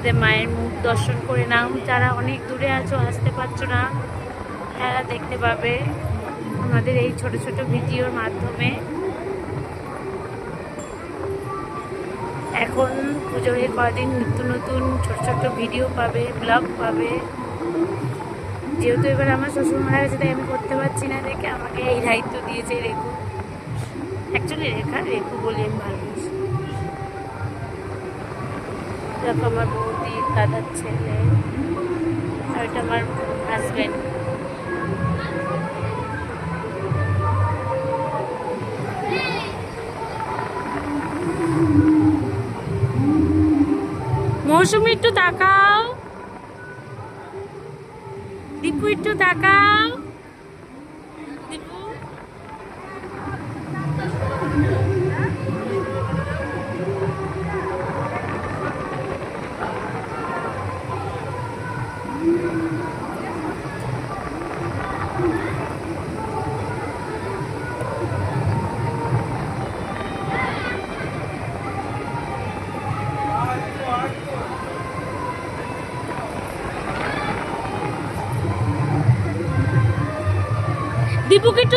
যাতে মায়ের মুখ দর্শন করে নাও। যারা অনেক দূরে আছো, আসতে পারছো না, তারা দেখতে পাবে আমাদের এই ছোট ছোট ভিডিওর মাধ্যমে। এখন পুজোর কদিন নিত্য নতুন ছোট ছোট ভিডিও পাবে, ব্লগ পাবে। যেহেতু এবার আমার শ্বশুর মারা গেছে, তাই আমি করতে পারছি না, দেখে আমাকে এই দায়িত্ব দিয়েছে রেখু। অ্যাকচুয়ালি রেখু বলি আমি ভালোবাসি। দেখো আমার বৌদি, দাদার ছেলে, আর এটা আমার হাজব্যান্ড। মৌসুমি একটু তাকাও, দীপু একটু তাকাও, দীপু। দীপুকে একটু